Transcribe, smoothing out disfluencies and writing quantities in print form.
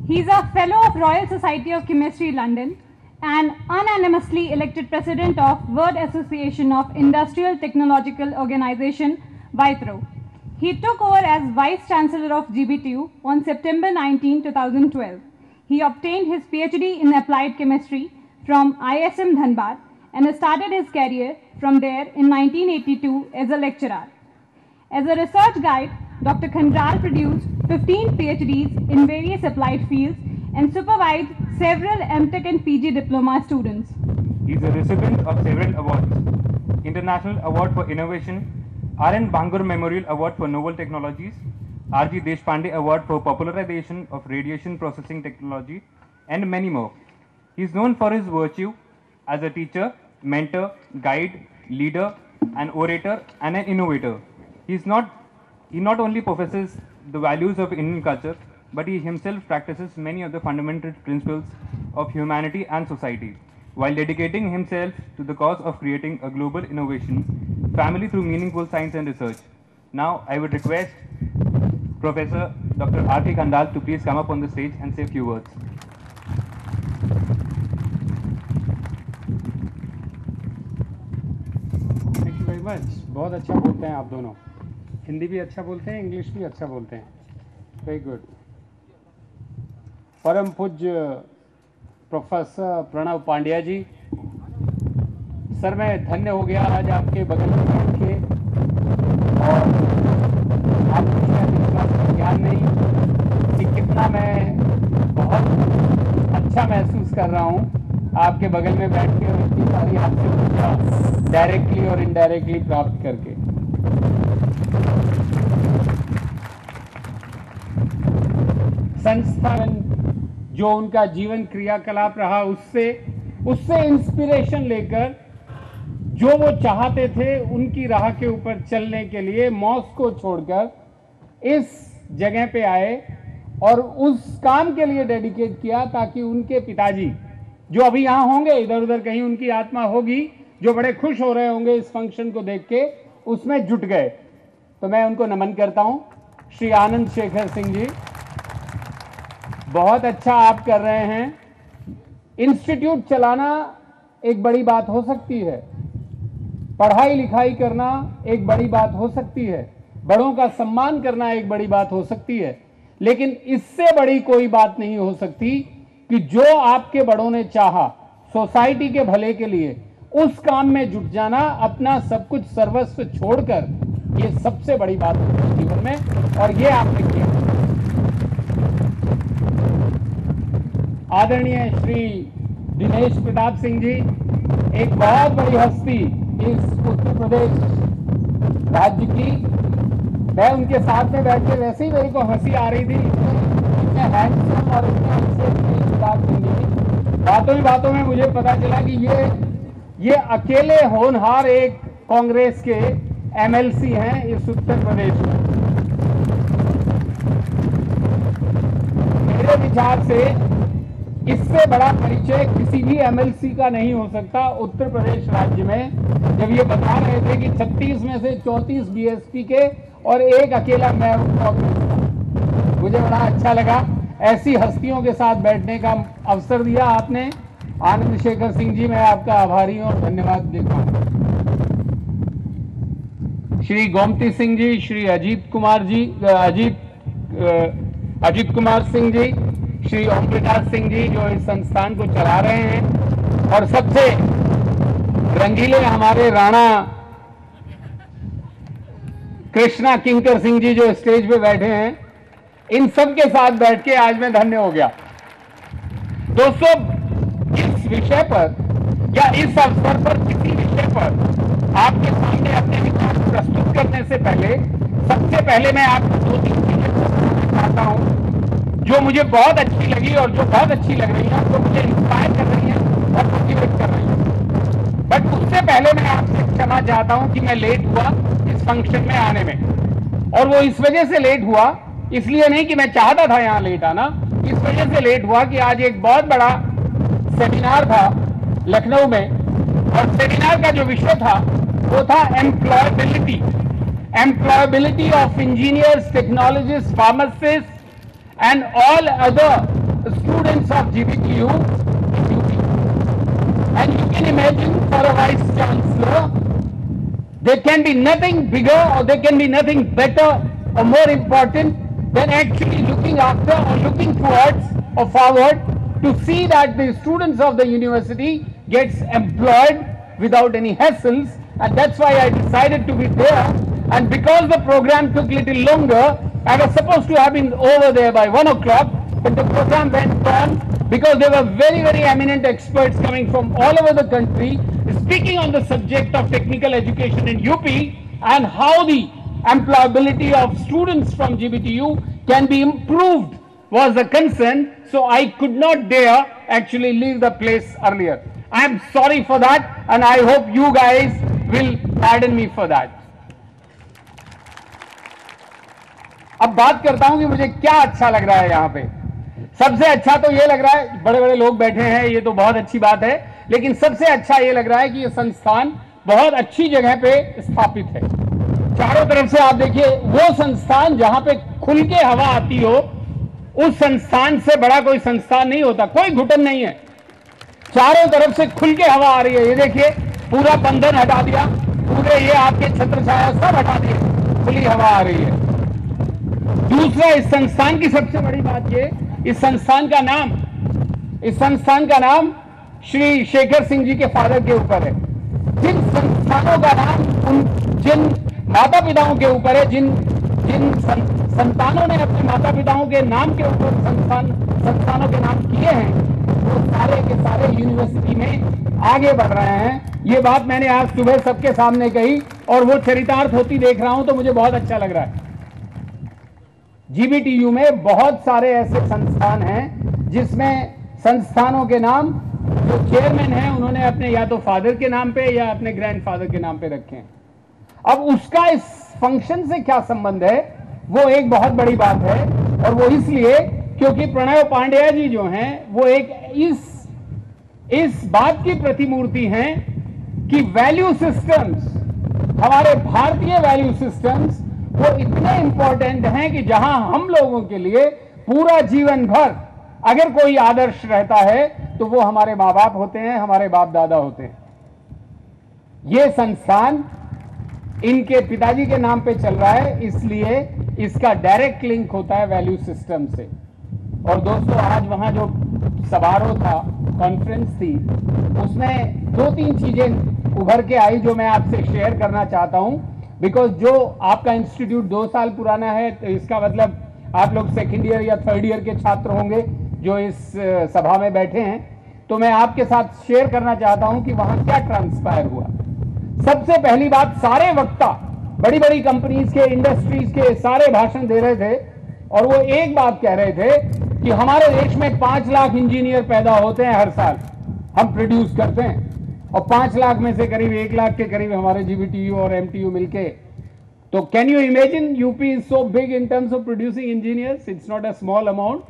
He is a Fellow of Royal Society of Chemistry, London, and unanimously elected President of World Association of Industrial Technological Organization, WITRO. He took over as Vice Chancellor of GBTU on September 19, 2012. He obtained his PhD in Applied Chemistry from ISM Dhanbad and started his career from there in 1982 as a lecturer. As a research guide, Dr. Khandral produced 15 PhDs in various applied fields and supervised several MTech and PG diploma students. He is a recipient of several awards: International Award for Innovation, R.N. Bhangur Memorial Award for Novel Technologies, R.G. Deshpande Award for Popularization of Radiation Processing Technology, and many more. He is known for his virtue as a teacher, mentor, guide, leader, an orator, and an innovator. He not only professes the values of Indian culture, but he himself practices many of the fundamental principles of humanity and society, while dedicating himself to the cause of creating a global innovation family through meaningful science and research. Now, I would request Professor Dr. R.K. Khandral to please come up on the stage and say a few words. Thank you very much. बहुत अच्छा बोलते हैं आप दोनों, हिंदी भी अच्छा बोलते हैं, इंग्लिश भी अच्छा बोलते हैं, वेरी गुड। परम पूज्य प्रोफेसर प्रणव पांड्या जी, सर मैं धन्य हो गया आज आपके बगल में बैठ के, और आपको शायद ज्ञान नहीं कि कितना मैं बहुत अच्छा महसूस कर रहा हूँ आपके बगल में बैठ के और इतनी सारी आपसे ऊर्जा डायरेक्टली और इनडायरेक्टली प्राप्त करके। संस्थान जो उनका जीवन क्रियाकलाप रहा, उससे इंस्पिरेशन लेकर जो वो चाहते थे उनकी राह के ऊपर चलने के लिए मॉस्को छोड़कर इस जगह पे आए और उस काम के लिए डेडिकेट किया ताकि उनके पिताजी जो अभी यहाँ होंगे, इधर उधर कहीं उनकी आत्मा होगी, जो बड़े खुश हो रहे होंगे इस फंक्शन को देख के, उसमें जुट गए। तो मैं उनको नमन करता हूँ। श्री आनंद शेखर सिंह जी, बहुत अच्छा आप कर रहे हैं। इंस्टीट्यूट चलाना एक बड़ी बात हो सकती है, पढ़ाई लिखाई करना एक बड़ी बात हो सकती है, बड़ों का सम्मान करना एक बड़ी बात हो सकती है, लेकिन इससे बड़ी कोई बात नहीं हो सकती कि जो आपके बड़ों ने चाहा सोसाइटी के भले के लिए, उस काम में जुट जाना, अपना सब कुछ सर्वस्व छोड़कर, ये सबसे बड़ी बात है जीवन में, और ये आपने किया। आदरणीय श्री दिनेश प्रताप सिंह जी, एक बहुत बड़ी हस्ती इस उत्तर प्रदेश राज्य की। मैं उनके साथ में बैठ के वैसे ही मेरे को हंसी आ रही थी, इतने हैंडसम और इतने अच्छे प्रताप सिंह जी। बातों ही बातों में मुझे पता चला कि ये अकेले होनहार एक कांग्रेस के एमएलसी हैं इस उत्तर प्रदेश में। मेरे विचार से इससे बड़ा परिचय किसी भी एमएलसी का नहीं हो सकता उत्तर प्रदेश राज्य में। जब ये बता रहे थे कि 36 में से 34 बीएसपी के और एक अकेला मैं कांग्रेस का, मुझे बड़ा अच्छा लगा। ऐसी हस्तियों के साथ बैठने का अवसर दिया आपने। आनंद शेखर सिंह जी, मैं आपका आभारी हूँ और धन्यवाद देता हूँ। श्री गोमती सिंह जी, श्री अजीत कुमार सिंह जी, श्री ओम प्रकाश सिंह जी जो इस संस्थान को चला रहे हैं, और सबसे रंगीले हमारे राणा कृष्णा किंकर सिंह जी जो स्टेज पे बैठे हैं, इन सब के साथ बैठ के आज मैं धन्य हो गया। दोस्तों, इस विषय पर या इस अवसर पर किसी विषय पर आपके सामने अपने विचार प्रस्तुत करने से पहले सबसे पहले मैं आपको 2-3 चीजें प्रस्तुत करता हूं जो मुझे बहुत अच्छी लगी और जो बहुत अच्छी लग रही है, जो मुझे इंस्पायर कर रही है और मोटिवेट कर रही है। बट उससे पहले मैं आपसे क्षमा चाहता हूं कि मैं लेट हुआ इस फंक्शन में आने में, और वो इस वजह से लेट हुआ, इसलिए नहीं कि मैं चाहता था यहां लेट आना, इस वजह से लेट हुआ कि आज एक बहुत बड़ा सेमिनार था लखनऊ में, और सेमिनार का जो विषय था वो था employability of engineers, technologist, pharmacist and all other students of GBTU UP. And you can imagine for a vice chancellor, there can be nothing bigger or there can be nothing better or more important than actually looking after or looking towards or forward to see that the students of the university gets employed without any hassles. And that's why I decided to be there. And because the program took little longer, I was supposed to have been over there by 1 o'clock, but the program went on because there were very, very eminent experts coming from all over the country speaking on the subject of technical education in UP and how the employability of students from GBTU can be improved was the concern. So I could not dare actually leave the place earlier. I am sorry for that, and I hope you guys will pardon me for that. अब बात करता हूं कि मुझे क्या अच्छा लग रहा है यहाँ पे। सबसे अच्छा तो ये लग रहा है, बड़े बड़े लोग बैठे हैं, ये तो बहुत अच्छी बात है, लेकिन सबसे अच्छा ये लग रहा है कि ये संस्थान बहुत अच्छी जगह पे स्थापित है। चारों तरफ से आप देखिए, वो संस्थान जहां पे खुल के हवा आती हो, उस संस्थान से बड़ा कोई संस्थान नहीं होता। कोई घुटन नहीं है, चारों तरफ से खुल के हवा आ रही है। ये देखिए, पूरा बंधन हटा दिया, पूरे ये आपके छत्र छाया सब हटा दिए, खुली हवा आ रही है। दूसरा, इस संस्थान की सबसे बड़ी बात ये, इस संस्थान का नाम श्री शेखर सिंह जी के फादर के ऊपर है। जिन संस्थानों का नाम जिन माता पिताओं के ऊपर है, जिन संतानों ने अपने माता पिताओं के नाम के ऊपर संस्थानों के नाम किए हैं, वो सारे के सारे यूनिवर्सिटी में आगे बढ़ रहे हैं। ये बात मैंने आज सुबह सबके सामने कही और वो चरितार्थ होती देख रहा हूं तो मुझे बहुत अच्छा लग रहा है। जीबीटीयू में बहुत सारे ऐसे संस्थान हैं जिसमें संस्थानों के नाम जो चेयरमैन हैं उन्होंने अपने या तो फादर के नाम पे या अपने ग्रैंडफादर के नाम पे रखे हैं। अब उसका इस फंक्शन से क्या संबंध है, वो एक बहुत बड़ी बात है, और वो इसलिए क्योंकि प्रणव पांड्या जी जो हैं वो एक इस बात की प्रतिमूर्ति हैं कि वैल्यू सिस्टम्स, हमारे भारतीय वैल्यू सिस्टम्स वो इतने इंपॉर्टेंट हैं कि जहां हम लोगों के लिए पूरा जीवन भर अगर कोई आदर्श रहता है तो वो हमारे माँ बाप होते हैं, हमारे बाप दादा होते हैं। ये संस्थान इनके पिताजी के नाम पे चल रहा है, इसलिए इसका डायरेक्ट लिंक होता है वैल्यू सिस्टम से। और दोस्तों, आज वहां जो समारोह था, कॉन्फ्रेंस थी, उसमें 2-3 चीजें उभर के आई जो मैं आपसे शेयर करना चाहता हूं। बिकॉज जो आपका इंस्टीट्यूट 2 साल पुराना है, तो इसका मतलब आप लोग सेकेंड ईयर या थर्ड ईयर के छात्र होंगे जो इस सभा में बैठे हैं। तो मैं आपके साथ शेयर करना चाहता हूं कि वहां क्या ट्रांसपायर हुआ। सबसे पहली बात, सारे वक्ता बड़ी बड़ी कंपनीज के, इंडस्ट्रीज के सारे भाषण दे रहे थे और वो एक बात कह रहे थे कि हमारे देश में 5 लाख इंजीनियर पैदा होते हैं हर साल, हम प्रोड्यूस करते हैं, और 5 लाख में से करीब 1 लाख के करीब हमारे जीबीटीयू और एमटीयू मिलके। तो can you imagine, UP is so big in terms of producing engineers, it's not a small amount.